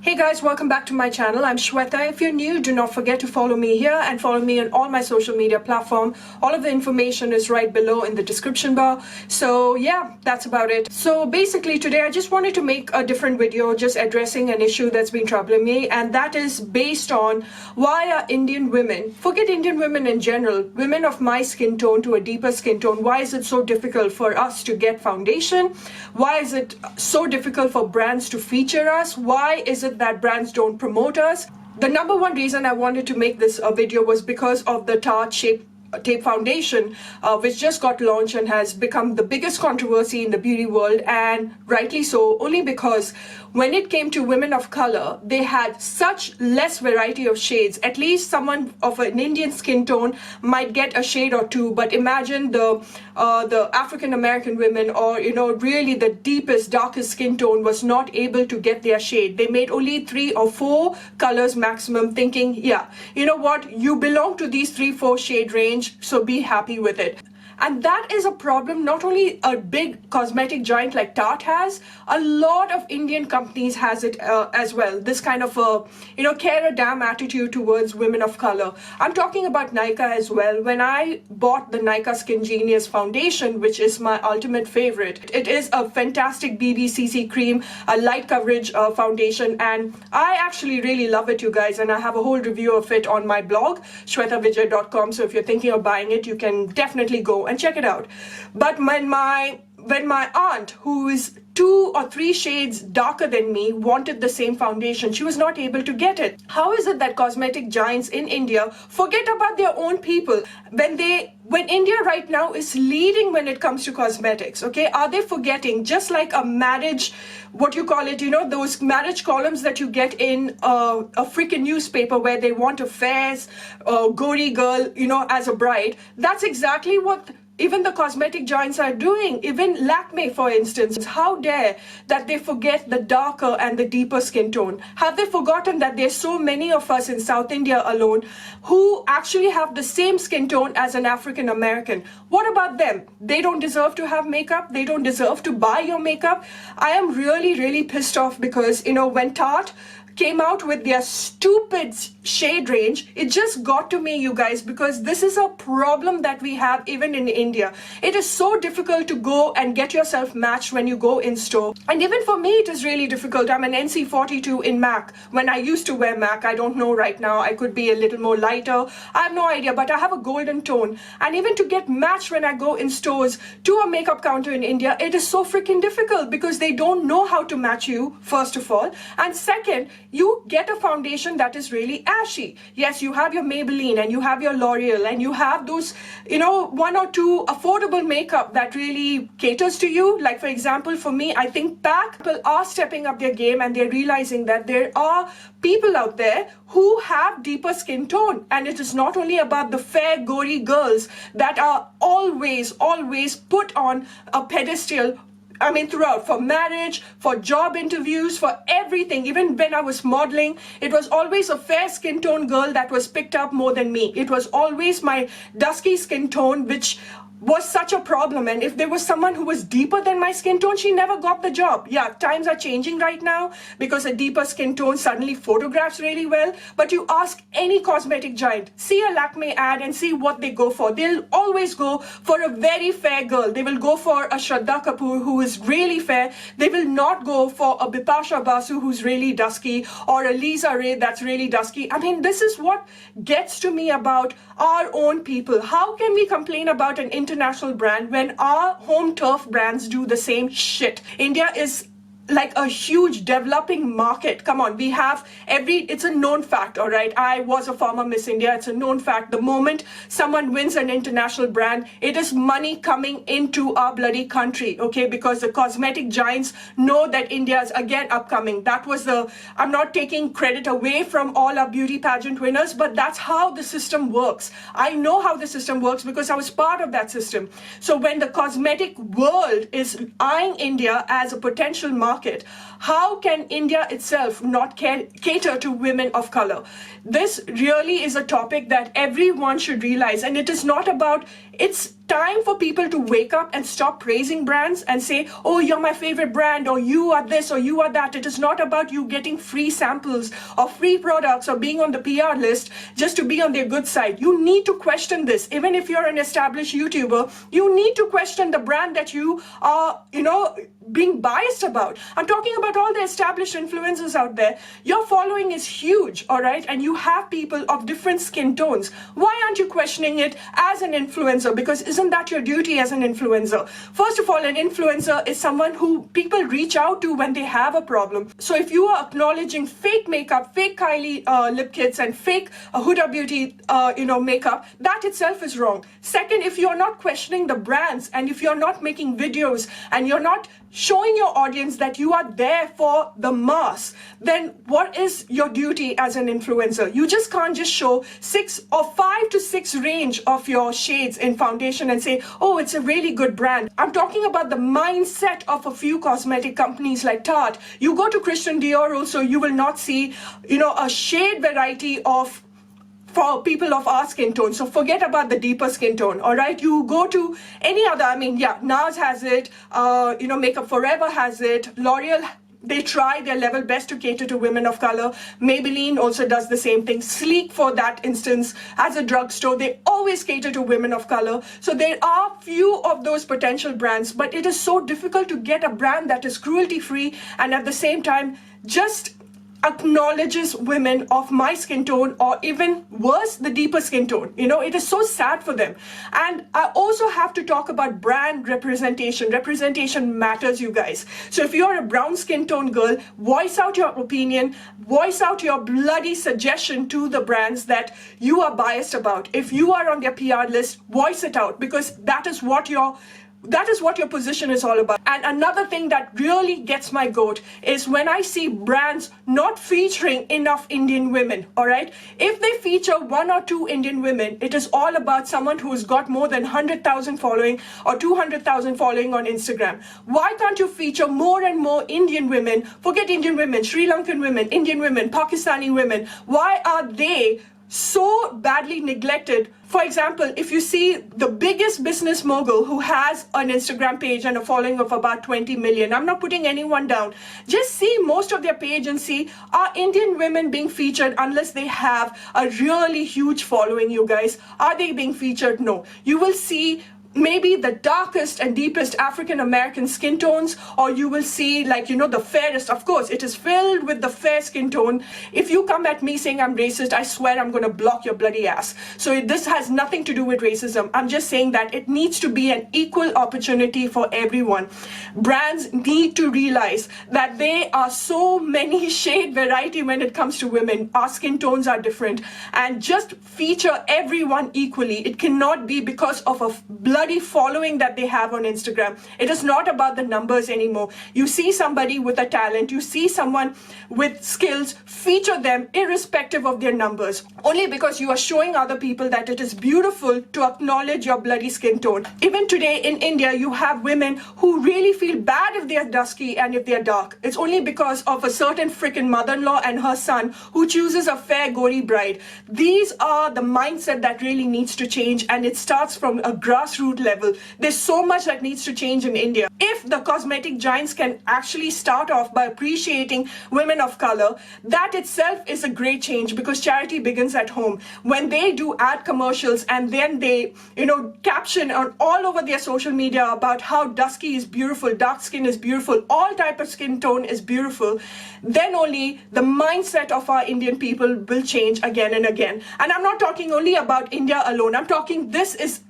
Hey guys, welcome back to my channel. I'm Shweta. If you're new, do not forget to follow me here and follow me on all my social media platforms. All of the information is right below in the description bar. So yeah, that's about it. So basically today I just wanted to make a different video just addressing an issue that's been troubling me, and that is based on why are Indian women, forget Indian women in general, women of my skin tone to a deeper skin tone, why is it so difficult for us to get foundation? Why is it so difficult for brands to feature us? Why is it that brands don't promote us? The number one reason I wanted to make this video was because of the Tarte Shape Tape Foundation, which just got launched and has become the biggest controversy in the beauty world, and rightly so, only because when it came to women of color, they had such less variety of shades. At least someone of an Indian skin tone might get a shade or two, but imagine the African American women, or really the deepest, darkest skin tone, was not able to get their shade. They made only 3 or 4 colors maximum, thinking, yeah, you know what, you belong to these 3-4 shade range, so be happy with it. And that is a problem not only a big cosmetic giant like Tarte has, a lot of Indian companies has it as well. This kind of a, care a damn attitude towards women of color. I'm talking about Nykaa as well. When I bought the Nykaa Skin Genius foundation, which is my ultimate favorite, it is a fantastic BBCC cream, a light coverage foundation, and I actually really love it, you guys, and I have a whole review of it on my blog, shwetavijay.com, so if you're thinking of buying it, you can definitely go and check it out. But when my aunt, who is 2 or 3 shades darker than me, wanted the same foundation, she was not able to get it. How is it that cosmetic giants in India forget about their own people when India right now is leading when it comes to cosmetics? Okay, are they forgetting, just like a marriage, what you call it, those marriage columns that you get in a freaking newspaper where they want a fair gory girl, as a bride? That's exactly what even the cosmetic giants are doing. Even Lakme, for instance, how dare that they forget the darker and the deeper skin tone? Have they forgotten that there's so many of us in South India alone who actually have the same skin tone as an African American? What about them? They don't deserve to have makeup? They don't deserve to buy your makeup? I am really, really pissed off because, when Tarte came out with their stupid shade range, it just got to me, you guys, because this is a problem that we have even in India. It is so difficult to go and get yourself matched when you go in store. And even for me, it is really difficult. I'm an NC42 in MAC. When I used to wear MAC, I don't know right now, I could be a little more lighter. I have no idea, but I have a golden tone. And even to get matched when I go in stores to a makeup counter in India, it is so freaking difficult because they don't know how to match you, first of all. And second, you get a foundation that is really ashy. Yes, you have your Maybelline and you have your L'Oreal and you have those, 1 or 2 affordable makeup that really caters to you. Like for example, for me, I think PAC people are stepping up their game and they're realizing that there are people out there who have deeper skin tone. And it is not only about the fair, gory girls that are always put on a pedestal, throughout, for marriage, for job interviews, for everything. Even when I was modeling, it was always a fair skin tone girl that was picked up more than me. It was always my dusky skin tone, which was such a problem. And if there was someone who was deeper than my skin tone, she never got the job. Yeah, times are changing right now because a deeper skin tone suddenly photographs really well. But you ask any cosmetic giant, see a Lakme ad and see what they go for. They'll always go for a very fair girl. They will go for a Shraddha Kapoor who is really fair. They will not go for a Bipasha Basu who's really dusky, or a Lisa Ray that's really dusky. This is what gets to me about our own people. How can we complain about an international brand when our home turf brands do the same shit? India is like a huge developing market. Come on, we have it's a known fact, all right? I was a former Miss India. It's a known fact. The moment someone wins an international brand, it is money coming into our bloody country, okay? Because the cosmetic giants know that India is again upcoming. That was I'm not taking credit away from all our beauty pageant winners, but that's how the system works. I know how the system works because I was part of that system. So when the cosmetic world is eyeing India as a potential market, how can India itself not cater to women of color? This really is a topic that everyone should realize, and it is not about, it's time for people to wake up and stop praising brands and say, oh, you're my favorite brand, or you are this, or you are that. It is not about you getting free samples or free products or being on the PR list just to be on their good side. You need to question this. Even if you're an established YouTuber, you need to question the brand that you are, being biased about. I'm talking about all the established influencers out there. Your following is huge, all right? And you have people of different skin tones. Why aren't you questioning it as an influencer? Because isn't that your duty as an influencer? First of all, an influencer is someone who people reach out to when they have a problem. So if you are acknowledging fake makeup, fake Kylie lip kits and fake Huda Beauty, makeup, that itself is wrong. Second, if you're not questioning the brands and if you're not making videos and you're not showing your audience that you are there for the mass, then what is your duty as an influencer? You just can't just show 6 or 5 to 6 range of your shades in foundation and say, oh, it's a really good brand. I'm talking about the mindset of a few cosmetic companies like Tarte. You go to Christian Dior also, you will not see, a shade variety for people of our skin tone. So forget about the deeper skin tone, all right? You go to any other, NARS has it, Makeup Forever has it, L'Oreal, they try their level best to cater to women of color. Maybelline also does the same thing. Sleek, for that instance, as a drugstore, they always cater to women of color. So there are few of those potential brands, but it is so difficult to get a brand that is cruelty-free and at the same time just acknowledges women of my skin tone, or even worse, the deeper skin tone. It is so sad for them. And I also have to talk about brand representation. Representation matters, you guys. So if you're a brown skin tone girl, voice out your opinion, voice out your bloody suggestion to the brands that you are biased about. If you are on their PR list, voice it out, because that is what your position is all about. And another thing that really gets my goat is when I see brands not featuring enough Indian women, all right? If they feature 1 or 2 Indian women, it is all about someone who's got more than 100,000 following or 200,000 following on Instagram. Why can't you feature more and more Indian women? Forget Indian women, Sri Lankan women, Indian women, Pakistani women. Why are they so badly neglected? For example, if you see the biggest business mogul who has an Instagram page and a following of about 20 million, I'm not putting anyone down, just see most of their page and see, are Indian women being featured unless they have a really huge following, you guys? Are they being featured? No. You will see maybe the darkest and deepest African American skin tones, or you will see the fairest. Of course, it is filled with the fair skin tone. If you come at me saying I'm racist, I swear I'm going to block your bloody ass. So this has nothing to do with racism. I'm just saying that it needs to be an equal opportunity for everyone. Brands need to realize that there are so many shade variety when it comes to women. Our skin tones are different, and just feature everyone equally. It cannot be because of a bloody following that they have on Instagram. It is not about the numbers anymore. You see somebody with a talent, you see someone with skills, feature them irrespective of their numbers. Only because you are showing other people that it is beautiful to acknowledge your bloody skin tone. Even today in India, you have women who really feel bad if they are dusky and if they are dark. It's only because of a certain freaking mother-in-law and her son who chooses a fair gory bride. These are the mindset that really needs to change, and it starts from a grassroots level. There's so much that needs to change in India. If the cosmetic giants can actually start off by appreciating women of color, that itself is a great change, because charity begins at home. When they do ad commercials and then they, caption on all over their social media about how dusky is beautiful, dark skin is beautiful, all type of skin tone is beautiful, then only the mindset of our Indian people will change again and again. And I'm not talking only about India alone. I'm talking this is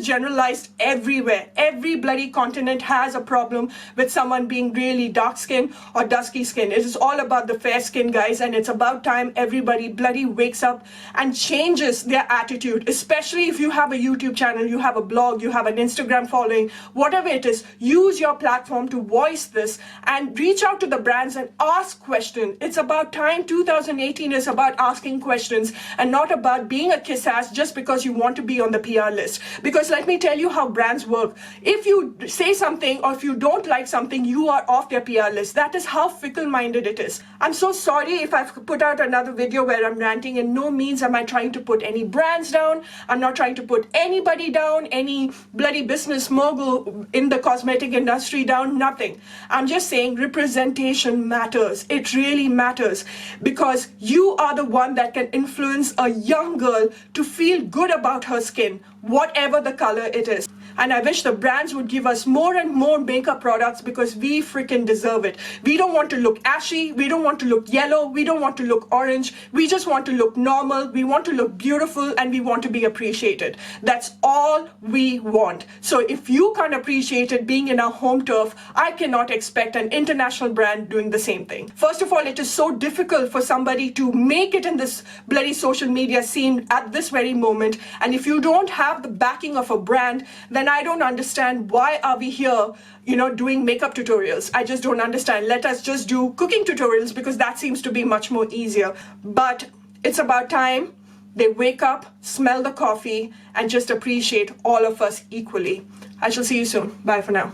generalized everywhere. Every bloody continent has a problem with someone being really dark skin or dusky skin. It is all about the fair skin, guys, and it's about time everybody bloody wakes up and changes their attitude, especially if you have a YouTube channel, you have a blog, you have an Instagram following, whatever it is. Use your platform to voice this and reach out to the brands and ask questions. It's about time. 2018 is about asking questions and not about being a kiss ass just because you want to be on the PR list. Because let me tell you how brands work. If you say something or if you don't like something, you are off their PR list. That is how fickle-minded it is. I'm so sorry if I've put out another video where I'm ranting. In no means am I trying to put any brands down. I'm not trying to put anybody down, any bloody business mogul in the cosmetic industry down, nothing. I'm just saying representation matters. It really matters, because you are the one that can influence a young girl to feel good about her skin, whatever the color it is. And I wish the brands would give us more and more makeup products, because we freaking deserve it. We don't want to look ashy. We don't want to look yellow. We don't want to look orange. We just want to look normal. We want to look beautiful, and we want to be appreciated. That's all we want. So if you can't appreciate it being in our home turf, I cannot expect an international brand doing the same thing. First of all, it is so difficult for somebody to make it in this bloody social media scene at this very moment. And if you don't have the backing of a brand, then I don't understand why are we here, doing makeup tutorials. I just don't understand. Let us just do cooking tutorials, because that seems to be much more easier. But it's about time they wake up, smell the coffee, and just appreciate all of us equally. I shall see you soon. Bye for now.